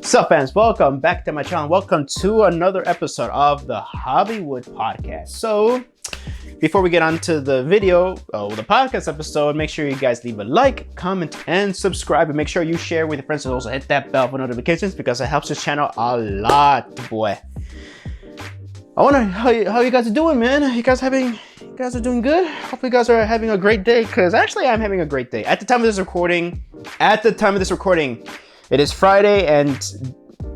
What's up, fans? Welcome back to my channel. Welcome to another episode of the Javiwood podcast. So, before we get on to the video, the podcast episode, make sure you guys leave a like, comment, and subscribe. And make sure you share with your friends and also hit that bell for notifications because it helps this channel a lot, boy. I wonder how you guys are doing, man. You guys are doing good? Hopefully you guys are having a great day, because actually I'm having a great day. At the time of this recording, it is Friday and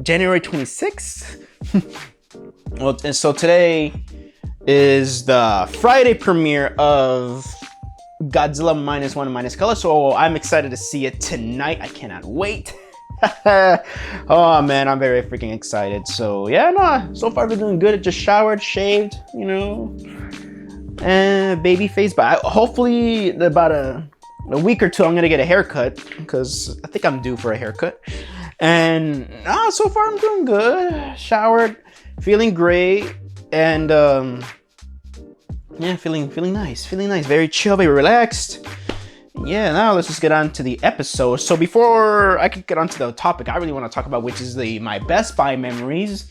January 26th. Well, and so today is the Friday premiere of Godzilla Minus One Minus Color. So I'm excited to see it tonight. I cannot wait. Oh man, I'm very freaking excited. So yeah, no, so far I've been doing good. I just showered, shaved, you know, and baby face. But hopefully in about a week or two I'm gonna get a haircut, because I think I'm due for a haircut. And so far I'm doing good. Showered, feeling great, and yeah, feeling nice, very chill, very relaxed. Yeah, now let's just get on to the episode. So before I could get onto the topic I really want to talk about, which is my Best Buy memories.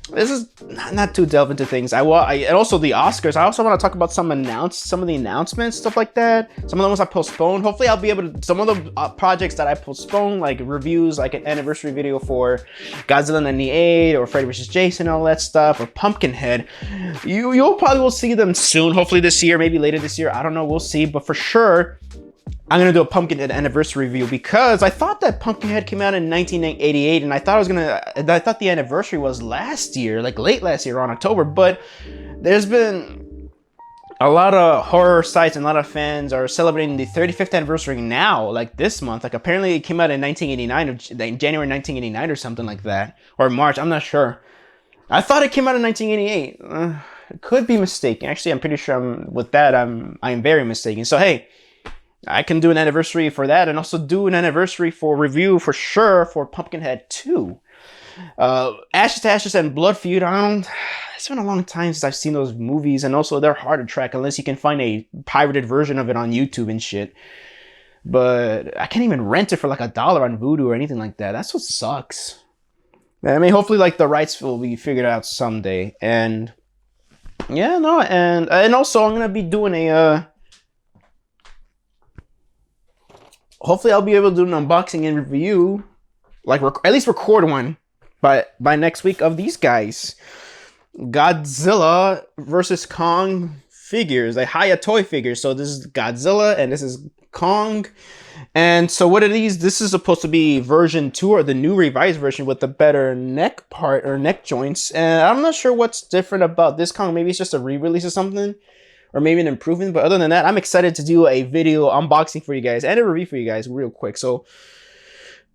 This is not too delve into things. And also the Oscars. I also want to talk about some of the announcements, stuff like that. Some of the ones I postponed. Hopefully I'll be able to, some of the projects that I postponed, like reviews, like an anniversary video for Godzilla 98 or Freddy vs. Jason, all that stuff, or Pumpkinhead. You'll probably will see them soon. Hopefully this year, maybe later this year. I don't know. We'll see. But for sure, I'm gonna do a Pumpkinhead anniversary review, because I thought that Pumpkinhead came out in 1988, and I thought the anniversary was last year, like late last year, on October. But there's been a lot of horror sites and a lot of fans are celebrating the 35th anniversary now, like this month. Like apparently it came out in 1989, or January 1989 or something like that, or March. I'm not sure. I thought it came out in 1988. Could be mistaken. Actually, I'm pretty sure I'm very mistaken. So hey, I can do an anniversary for that, and also do an anniversary for review for sure for Pumpkinhead 2. Ashes to Ashes and Blood Feud. It's been a long time since I've seen those movies, and also they're hard to track unless you can find a pirated version of it on YouTube and shit. But I can't even rent it for like $1 on Vudu or anything like that. That's what sucks. I mean, hopefully like the rights will be figured out someday. And yeah, no, and also I'm gonna be doing a hopefully I'll be able to do an unboxing and review, like at least record one by next week, of these guys. Godzilla versus Kong figures, like Toy figures. So this is Godzilla and this is Kong. And so what are these? This is supposed to be version 2, or the new revised version with the better neck part or neck joints. And I'm not sure what's different about this Kong. Maybe it's just a re-release or something, or maybe an improvement. But other than that, I'm excited to do a video unboxing for you guys and a review for you guys real quick. So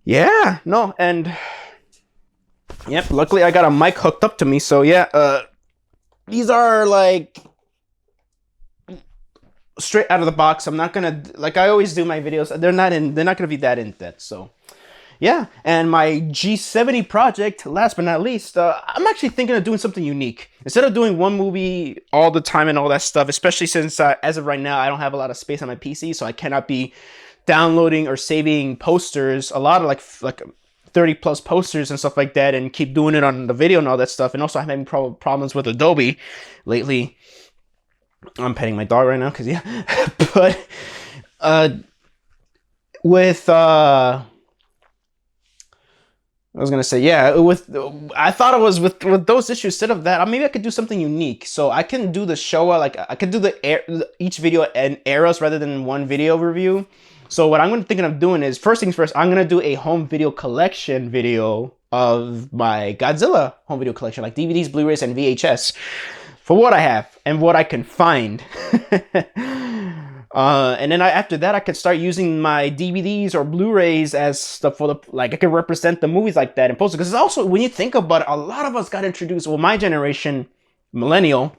yeah, no, and yep, luckily I got a mic hooked up to me. So yeah, these are like straight out of the box. I'm not gonna, like I always do my videos, they're not gonna be that in depth. So yeah, and my G70 project, last but not least, I'm actually thinking of doing something unique. Instead of doing one movie all the time and all that stuff, especially since as of right now, I don't have a lot of space on my PC, so I cannot be downloading or saving posters, a lot of like 30 plus posters and stuff like that, and keep doing it on the video and all that stuff. And also I'm having problems with Adobe lately. I'm petting my dog right now, because yeah. But I was gonna say, yeah, I thought it was with those issues. Instead of that, maybe I could do something unique. So I can do the Showa, like I could do each video in eras rather than one video review. So what I'm thinking of doing is, first things first, I'm gonna do a home video collection video of my Godzilla home video collection, like DVDs, Blu-rays, and VHS, for what I have and what I can find. And then after that, I could start using my DVDs or Blu-rays as stuff for I could represent the movies like that and post it. Because also, when you think about it, a lot of us got introduced, well, my generation, millennials,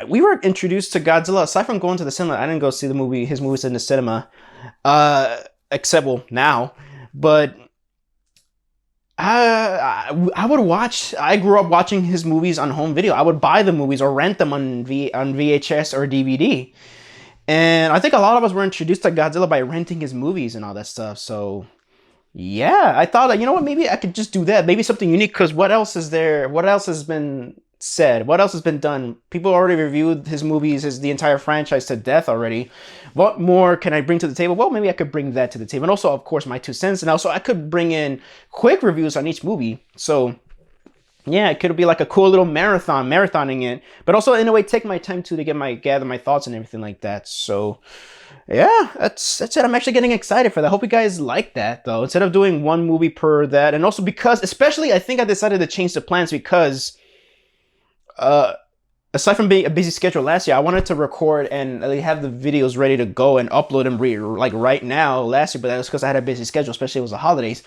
we were introduced to Godzilla. Aside from going to the cinema, I didn't go see his movies in the cinema, except, well, now. But I would watch. I grew up watching his movies on home video. I would buy the movies or rent them on VHS or DVD. And I think a lot of us were introduced to Godzilla by renting his movies and all that stuff. So Yeah, I thought like, you know what, maybe I could just do that. Maybe something unique, because what else is there? What else has been said? What else has been done? People already reviewed his movies, the entire franchise to death already. What more can I bring to the table? Well, maybe I could bring that to the table. And also, of course, my 2 cents. And also, I could bring in quick reviews on each movie. So, yeah, it could be like a cool little marathoning it. But also, in a way, take my time too to gather my thoughts and everything like that. So, yeah, that's it. I'm actually getting excited for that. I hope you guys like that though. Instead of doing one movie per that, and also because, especially, I think I decided to change the plans because, uh, aside from being a busy schedule last year, I wanted to record and have the videos ready to go and upload them like right now last year. But that was because I had a busy schedule, especially it was the holidays.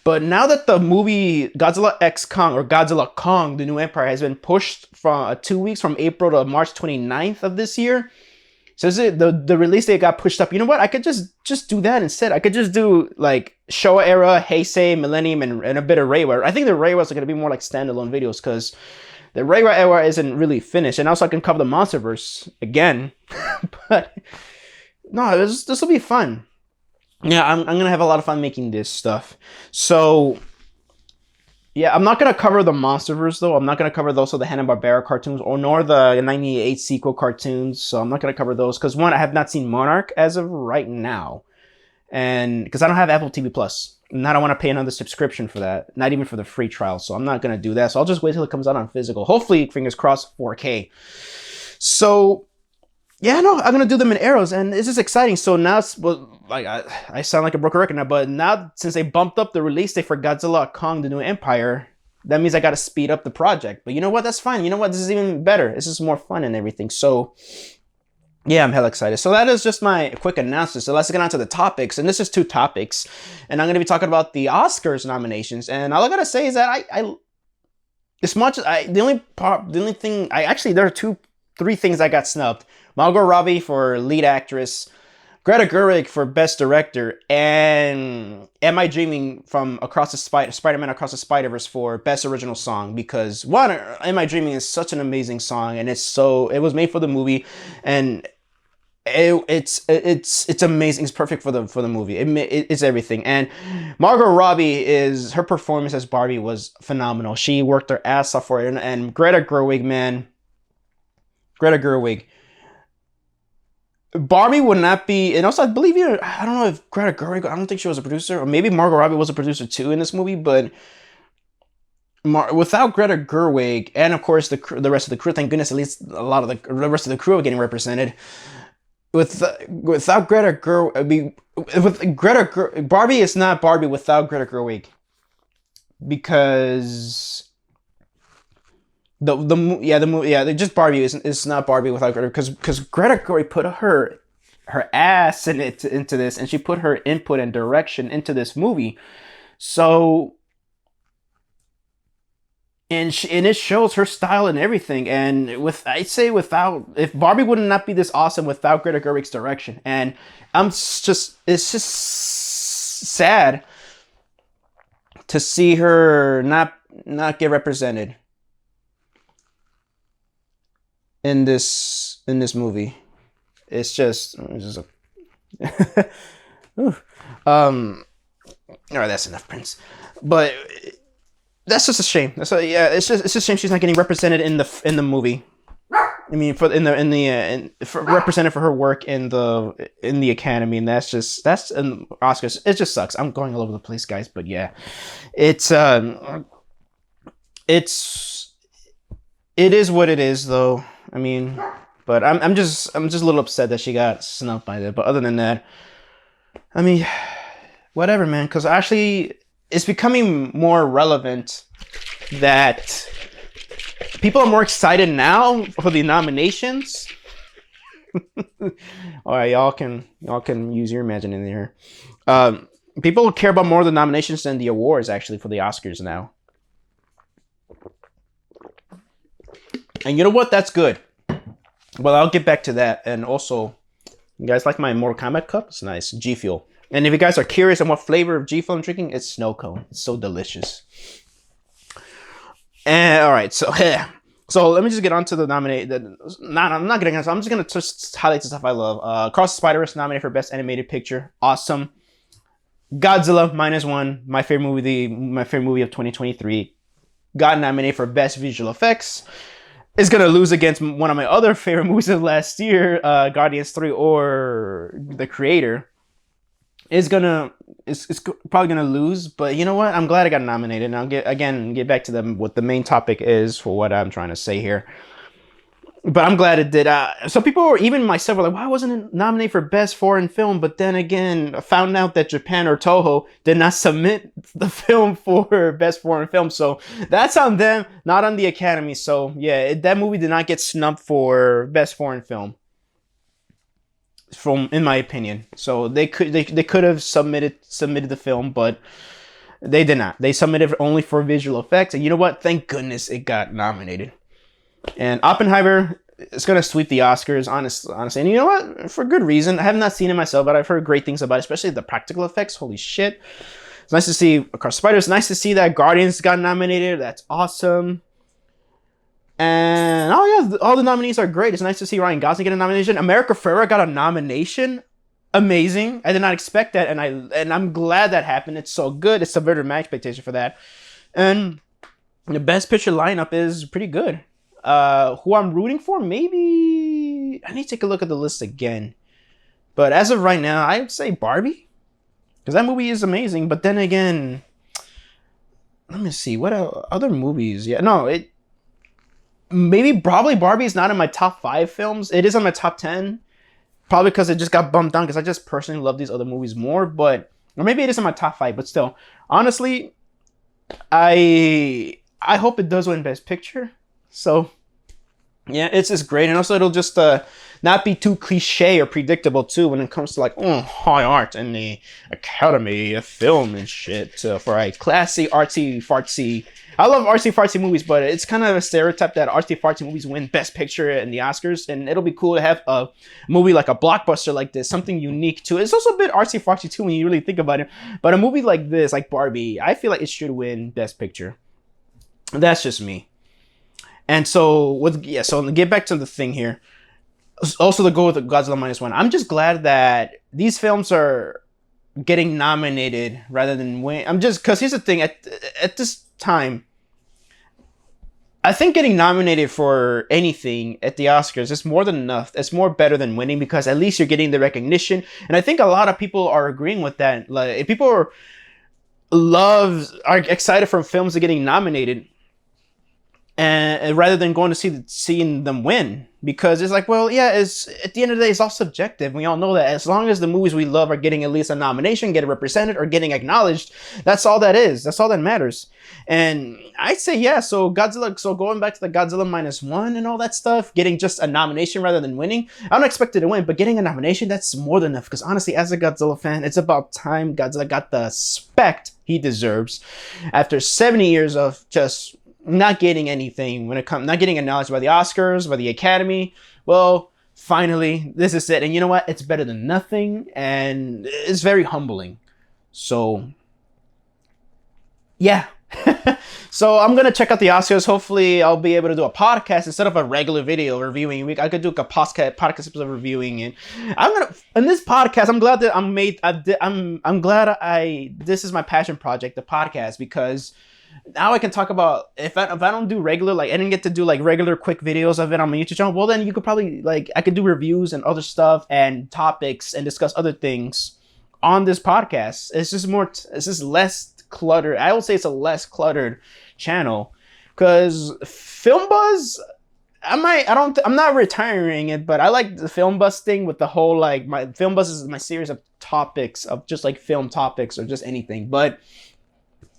But now that the movie Godzilla X Kong, or Godzilla Kong: The New Empire, has been pushed from 2 weeks, from April to March 29th of this year. So the release date got pushed up. You know what? I could just do that instead. I could just do like Showa era, Heisei, Millennium, and a bit of Reiwa. I think the Reiwas are going to be more like standalone videos because the Reiwa era isn't really finished. And also I can cover the Monsterverse again. But no, this will be fun. Yeah, I'm going to have a lot of fun making this stuff. So yeah, I'm not going to cover the Monsterverse, though. I'm not going to cover those of the Hanna-Barbera cartoons, or nor the 98 sequel cartoons. So I'm not going to cover those because, one, I have not seen Monarch as of right now. And because I don't have Apple TV Plus. And I don't want to pay another subscription for that. Not even for the free trial. So I'm not going to do that. So I'll just wait till it comes out on physical. Hopefully, fingers crossed, 4K. So yeah, no, I'm gonna do them in arrows, and this is exciting. So now, well, like I sound like a broken record now, but now since they bumped up the release date for Godzilla Kong: The New Empire, that means I gotta speed up the project. But you know what? That's fine. You know what? This is even better. This is more fun and everything. So yeah, I'm hella excited. So that is just my quick announcement. So let's get on to the topics, and this is 2 topics, and I'm gonna be talking about the Oscars nominations. And all I gotta say is that I as much as the only thing there are 3 things I got snubbed. Margot Robbie for lead actress, Greta Gerwig for best director, and Am I Dreaming from Spider-Man Across the Spider-Verse for best original song. Because one, Am I Dreaming is such an amazing song, and it was made for the movie, and it's amazing. It's perfect for the movie. It's everything. And Margot Robbie, her performance as Barbie was phenomenal. She worked her ass off for it, and Greta Gerwig, man. Greta Gerwig. Barbie would not be, and also I believe I don't know if Greta Gerwig, I don't think she was a producer, or maybe Margot Robbie was a producer too in this movie, but without Greta Gerwig, and of course the rest of the crew, thank goodness at least a lot of the rest of the crew are getting represented. Without Greta Gerwig, Barbie is not Barbie without Greta Gerwig, because just Barbie is not Barbie without Greta, because Greta Gerwig put her ass into this, and she put her input and direction into this movie. So, and it shows her style and everything. And if Barbie would not be this awesome without Greta Gerwig's direction. And it's just sad to see her not get represented in this movie. It's just a all right, that's enough, Prince. But that's just a shame. It's just a shame she's not getting represented in the movie. I mean, represented for her work in the Academy, and that's Oscars. It just sucks. I'm going all over the place, guys, but yeah, it is what it is, though. I mean, but I'm just a little upset that she got snubbed by that. But other than that, I mean, whatever, man. Because actually, it's becoming more relevant that people are more excited now for the nominations. All right, y'all can use your imagining here. People care about more the nominations than the awards, actually, for the Oscars now. And you know what? That's good. Well, I'll get back to that. And also, you guys like my Mortal Kombat cup? It's nice. G Fuel. And if you guys are curious on what flavor of G Fuel I'm drinking, it's snow cone. It's so delicious. And all right, so let me just get on to the nominated. I'm not getting on. I'm just gonna highlight the stuff I love. Across the Spider-Verse nominated for Best Animated Picture. Awesome. Godzilla minus one, my favorite movie of 2023, got nominated for best visual effects. Is gonna lose against one of my other favorite movies of last year, Guardians 3 or The Creator. Is probably gonna lose, but you know what? I'm glad I got nominated, and I'll get back to them what the main topic is for what I'm trying to say here. But I'm glad it did. Some people, or even myself, were like, "Why wasn't it nominated for best foreign film?" But then again, I found out that Japan or Toho did not submit the film for best foreign film, so that's on them, not on the Academy. So yeah, that movie did not get snubbed for best foreign film, from in my opinion. So they could have submitted the film, but they did not. They submitted only for visual effects, and you know what? Thank goodness it got nominated. And Oppenheimer is going to sweep the Oscars, honestly. And you know what? For good reason. I have not seen it myself, but I've heard great things about it, especially the practical effects. Holy shit. It's nice to see Across Spider. It's nice to see that Guardians got nominated. That's awesome. And, oh yeah, all the nominees are great. It's nice to see Ryan Gosling get a nomination. America Ferrera got a nomination. Amazing. I did not expect that, and I'm glad that happened. It's so good. It subverted my expectation for that. And the Best Picture lineup is pretty good. Who I'm rooting for, maybe I need to take a look at the list again. But as of right now, I would say Barbie, because that movie is amazing. But then again, let me see what other movies. Yeah, no, probably Barbie is not in my top 5 films. It is on my top 10, probably because it just got bumped down because I just personally love these other movies more. Or maybe it is in my top 5. But still, honestly, I hope it does win Best Picture. So, yeah, it's just great. And also, it'll just not be too cliche or predictable, too, when it comes to, like, high art and the Academy of Film and shit. For a classy, artsy, fartsy... I love artsy, fartsy movies, but it's kind of a stereotype that artsy, fartsy movies win Best Picture in the Oscars. And it'll be cool to have a movie like a blockbuster like this, something unique, too. It's also a bit artsy, fartsy, too, when you really think about it. But a movie like this, like Barbie, I feel like it should win Best Picture. That's just me. And so to get back to the thing here, also to go with the Godzilla minus one, I'm just glad that these films are getting nominated rather than win. Because here's the thing, at this time, I think getting nominated for anything at the Oscars is more than enough. It's more better than winning, because at least you're getting the recognition. And I think a lot of people are agreeing with that. Like, if people are excited for films that are getting nominated, and rather than going to seeing them win, because it's like, well, yeah, it's at the end of the day, it's all subjective. We all know that as long as the movies we love are getting at least a nomination, getting represented, or getting acknowledged, that's all that is. That's all that matters. And I'd say, yeah. So going back to the Godzilla minus one and all that stuff, getting just a nomination rather than winning, I don't expect it to win, but getting a nomination, that's more than enough. Because honestly, as a Godzilla fan, it's about time Godzilla got the respect he deserves after 70 years of just not getting anything not getting acknowledged by the Oscars, by the Academy. Well, finally, this is it. And you know what? It's better than nothing, and it's very humbling. So, yeah. So I'm gonna check out the Oscars. Hopefully, I'll be able to do a podcast instead of a regular video reviewing. I could do a podcast episode reviewing it. In this podcast, I'm glad that this is my passion project, the podcast, because now I can talk about, if I don't do regular, like I didn't get to do like regular quick videos of it on my YouTube channel, well then you could probably, like, I could do reviews and other stuff and topics and discuss other things on this podcast. It's just less cluttered. I would say it's a less cluttered channel, because Film Buzz, I'm not retiring it, but I like the Film Buzz thing with the whole, like, my Film Buzz is my series of topics of just like film topics or just anything. But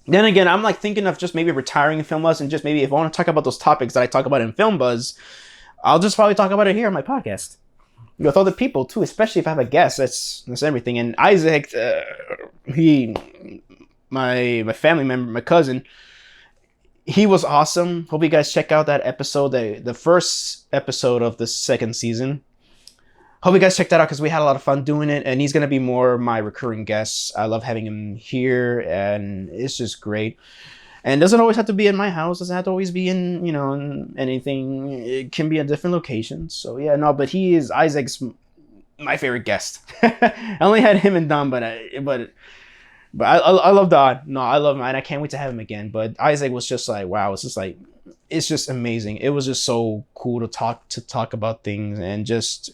then again, I'm like thinking of just maybe retiring Film Buzz, and just maybe if I want to talk about those topics that I talk about in Film Buzz, I'll just probably talk about it here on my podcast with other people too, especially if I have a guest. That's everything. And Isaac, my family member, my cousin, he was awesome. Hope you guys check out that episode, the first episode of the second season. Hope you guys check that out, because we had a lot of fun doing it, and he's going to be more my recurring guest. I love having him here, and it's just great. And it doesn't always have to be in my house. It doesn't have to always be in, in anything. It can be at different locations. So yeah, no, but Isaac's my favorite guest. I only had him and Dom, but But I love Don. No, I love him, and I can't wait to have him again. But Isaac was just like, wow, it's just like, it's just amazing. It was just so cool to talk about things and just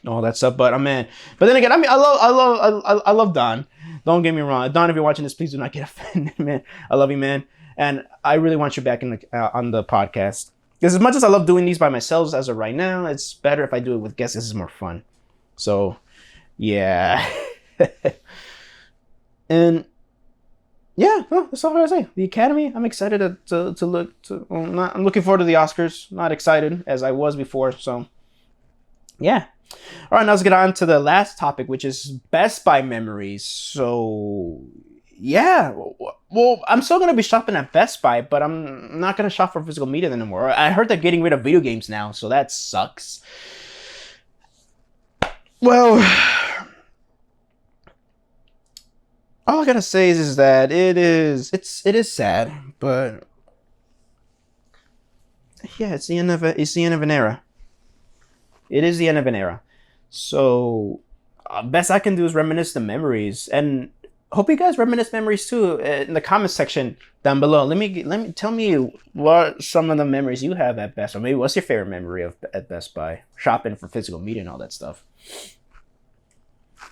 all that stuff. But man, but then again, I mean, I love Don. Don't get me wrong, Don. If you're watching this, please do not get offended, man. I love you, man, and I really want you back in the on the podcast. Because as much as I love doing these by myself as of right now, it's better if I do it with guests. This is more fun. So, yeah. And yeah, well, that's all I gotta say. The Academy, I'm excited to look to. Well, I'm looking forward to the Oscars. Not excited as I was before. So, yeah. All right, now let's get on to the last topic, which is Best Buy memories. So, yeah. Well, I'm still gonna be shopping at Best Buy, but I'm not gonna shop for physical media anymore. I heard they're getting rid of video games now, so that sucks. Well, all I gotta say is that it is sad, but yeah, it's the end of an era. It is the end of an era. So, best I can do is reminisce the memories, and hope you guys reminisce memories too in the comment section down below. Let me tell me what some of the memories you have at Best Buy. Maybe what's your favorite memory at Best Buy shopping for physical media and all that stuff.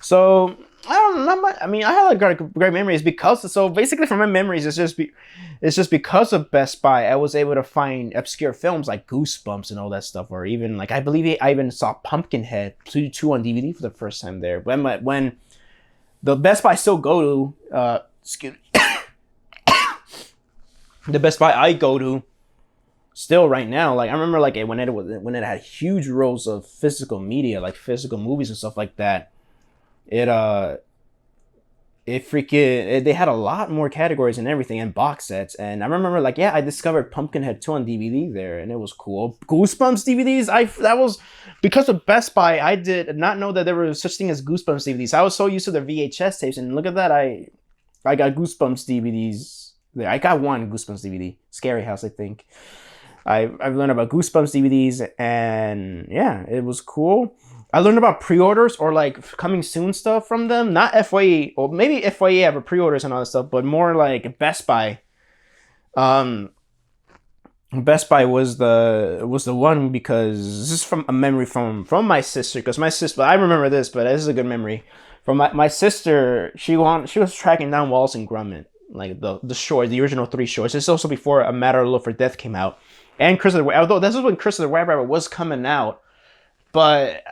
So I don't know. I mean, I had great memories because so basically from my memories, it's just because of Best Buy, I was able to find obscure films like Goosebumps and all that stuff, or even like I believe I even saw Pumpkinhead 2 on DVD for the first time there. When the Best Buy I still go to, the Best Buy I go to still right now, like I remember like when it had huge rows of physical media, like physical movies and stuff like that. They had a lot more categories and everything and box sets. And I remember like, yeah, I discovered Pumpkinhead 2 on DVD there and it was cool. Goosebumps DVDs, that was because of Best Buy. I did not know that there was such thing as Goosebumps DVDs. I was so used to the VHS tapes, and look at that, I got Goosebumps DVDs there. I got one Goosebumps DVD, Scary House, I think. I've learned about Goosebumps DVDs, and yeah, it was cool. I learned about pre-orders or like coming soon stuff from them. Not FYE, or maybe FYE have a pre-orders and all that stuff, but more like Best Buy. Best Buy was the one, because this is from a memory from my sister. Because my sister, I remember this, but this is a good memory from my sister. She was tracking down Wallace and Gromit, like the short, the original 3 shorts. This is also before A Matter of Love for Death came out, and although this is when Chris of the White Rabbit was coming out, but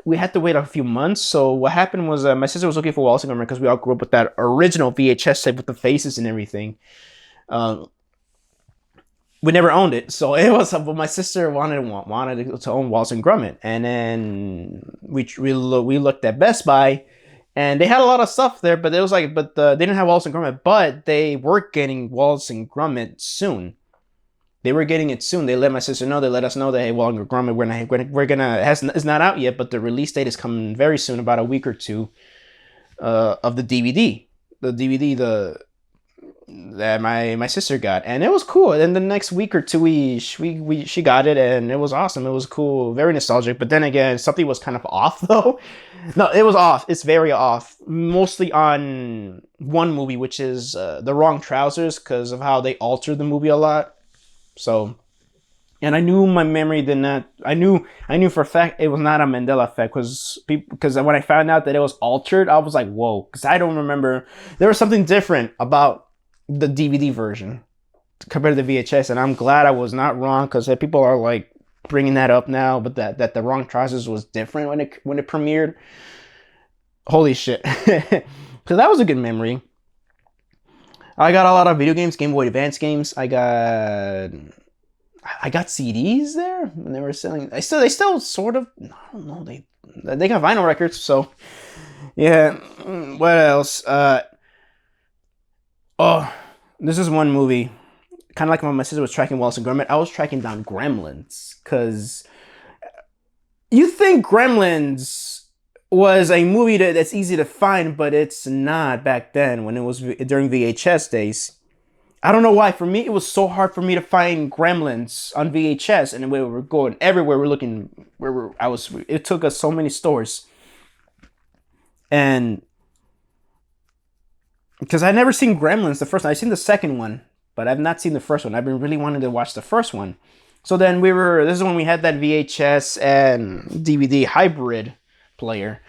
we had to wait a few months. So what happened was my sister was looking for Wallace and Gromit because we all grew up with that original VHS tape with the faces and everything. We never owned it, so it was. But my sister wanted to own Wallace and Gromit, and then we looked at Best Buy, and they had a lot of stuff there, but it was like, they didn't have Wallace and Gromit, but they were getting Wallace and Gromit soon. They were getting it soon. They let my sister know. They let us know that, hey, Wallace and Gromit, it's not out yet, but the release date is coming very soon, about a week or two, of the DVD. The DVD that my sister got, and it was cool. And the next week or two, she got it, and it was awesome. It was cool, very nostalgic. But then again, something was kind of off though. No, it was off. It's very off, mostly on one movie, which is The Wrong Trousers, because of how they altered the movie a lot. So, and I knew my memory did not. I knew for a fact it was not a Mandela effect, because when I found out that it was altered, I was like, whoa, because I don't remember. There was something different about the DVD version compared to the VHS, and I'm glad I was not wrong, because people are like bringing that up now, but that The Wrong Trousers was different when it premiered. Holy shit. Because that was a good memory. I got a lot of video games, Game Boy Advance games. I got CDs there when they were selling. They still sort of, I don't know, they got vinyl records. So yeah. What else? This is one movie. Kind of like when my sister was tracking Wallace and Gromit, I was tracking down Gremlins, because you think Gremlins was a movie that's easy to find, but it's not back then when it was during VHS days. I don't know why. For me, it was so hard for me to find Gremlins on VHS, and we were going everywhere. We're looking it took us so many stores. And because I never seen Gremlins the first one. I've seen the second one, but I've not seen the first one. I've been really wanting to watch the first one. So then this is when we had that VHS and DVD hybrid player.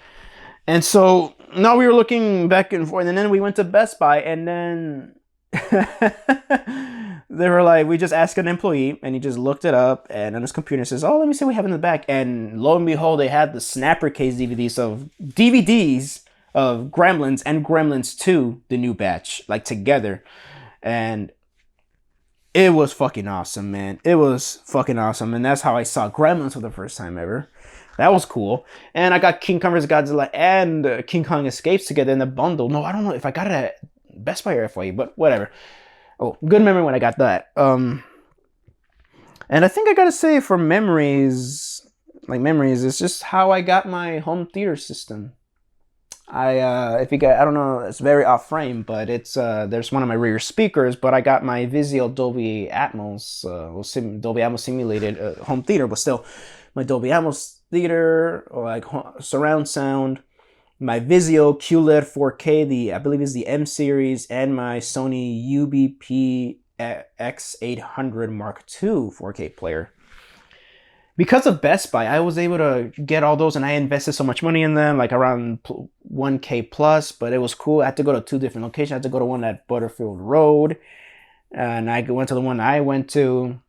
And so now we were looking back and forth, and then we went to Best Buy, and then they were like, we just asked an employee, and he just looked it up, and on his computer says, oh, let me see what we have in the back. And lo and behold, they had the Snapper Case DVDs of Gremlins and Gremlins 2, the new batch, like together. And it was fucking awesome, man. It was fucking awesome. And that's how I saw Gremlins for the first time ever. That was cool. And I got King Kong vs. Godzilla and King Kong Escapes together in the bundle. No, I don't know if I got it at Best Buy or FYE, but whatever. Oh, good memory when I got that. And I think I gotta say for memories, it's just how I got my home theater system. If you guys, I don't know, it's very off frame, but it's there's one of my rear speakers, but I got my Vizio Dolby Atmos, Dolby Atmos simulated home theater, but still my Dolby Atmos theater, or like surround sound, my Vizio QLED 4K, I believe is the M series, and my Sony UBP X800 Mark II 4K player. Because of Best Buy, I was able to get all those, and I invested so much money in them, like around 1K plus, but it was cool. I had to go to 2 different locations. I had to go to one at Butterfield Road, and I went to the one I went to,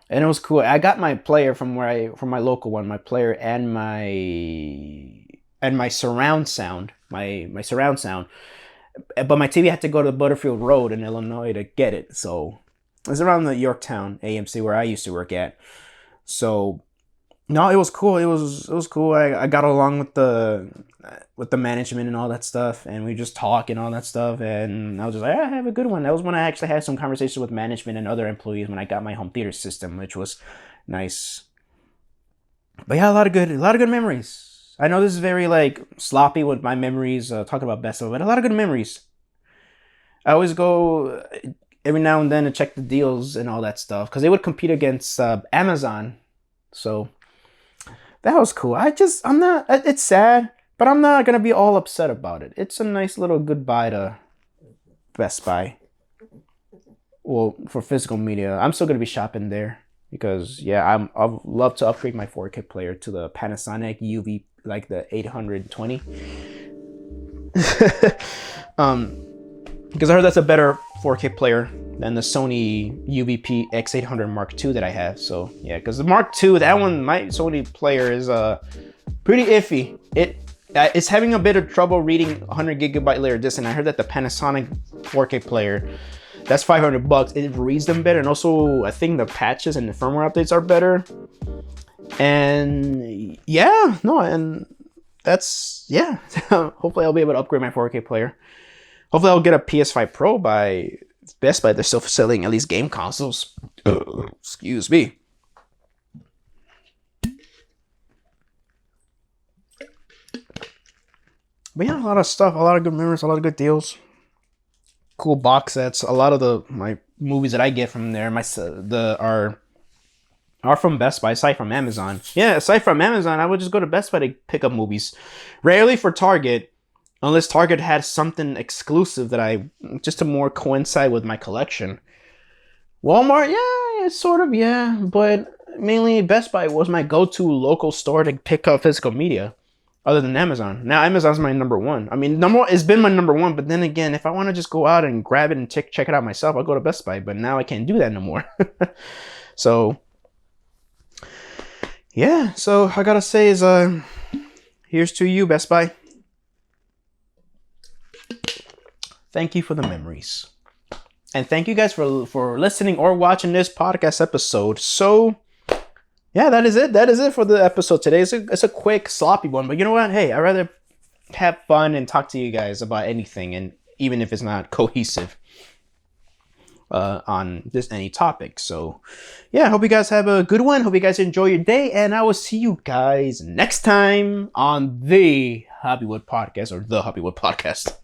and it was cool. I got my player from my local one, my player and my surround sound, my surround sound. But my TV had to go to Butterfield Road in Illinois to get it. So it was around the Yorktown AMC where I used to work at. So no, it was cool. It was cool. I got along with the management and all that stuff, and we just talk and all that stuff, and I was just like, I have a good one. That was when I actually had some conversations with management and other employees when I got my home theater system, which was nice. But yeah, a lot of good memories. I know this is very like sloppy with my memories, talking about Best Buy, but a lot of good memories. I always go every now and then to check the deals and all that stuff, because they would compete against Amazon. So that was cool. It's sad, but I'm not going to be all upset about it. It's a nice little goodbye to Best Buy. Well, for physical media, I'm still going to be shopping there because, yeah, I'd love to upgrade my 4K player to the Panasonic UV, like the 820. Because I heard that's a better 4K player than the Sony UVP X800 Mark II that I have. So yeah, because the Mark II, that one, my Sony player is pretty iffy. It's having a bit of trouble reading 100 gigabyte layer disc, and I heard that the Panasonic 4K player, that's $500. It reads them better, and also I think the patches and the firmware updates are better. And yeah, no, and that's, yeah. Hopefully I'll be able to upgrade my 4K player. Hopefully I'll get a PS5 Pro by Best Buy. They're still selling at least game consoles. Excuse me. But yeah, a lot of stuff, a lot of good memories, a lot of good deals. Cool box sets. A lot of my movies that I get from there, are from Best Buy, aside from Amazon. Yeah, aside from Amazon, I would just go to Best Buy to pick up movies. Rarely for Target. Unless Target had something exclusive that just to more coincide with my collection. Walmart, yeah, sort of, yeah. But mainly Best Buy was my go-to local store to pick up physical media, other than Amazon. Now Amazon's my number one. I mean, it's been my number one, but then again, if I want to just go out and grab it and check it out myself, I'll go to Best Buy. But now I can't do that no more. So, yeah, so I gotta say is, here's to you, Best Buy. Thank you for the memories. And thank you guys for listening or watching this podcast episode. So, yeah, that is it. That is it for the episode today. It's a quick, sloppy one. But you know what? Hey, I'd rather have fun and talk to you guys about anything, and even if it's not cohesive on any topic. So, yeah, I hope you guys have a good one. Hope you guys enjoy your day. And I will see you guys next time on the Javiwood Podcast, or the Javiwood Podcast.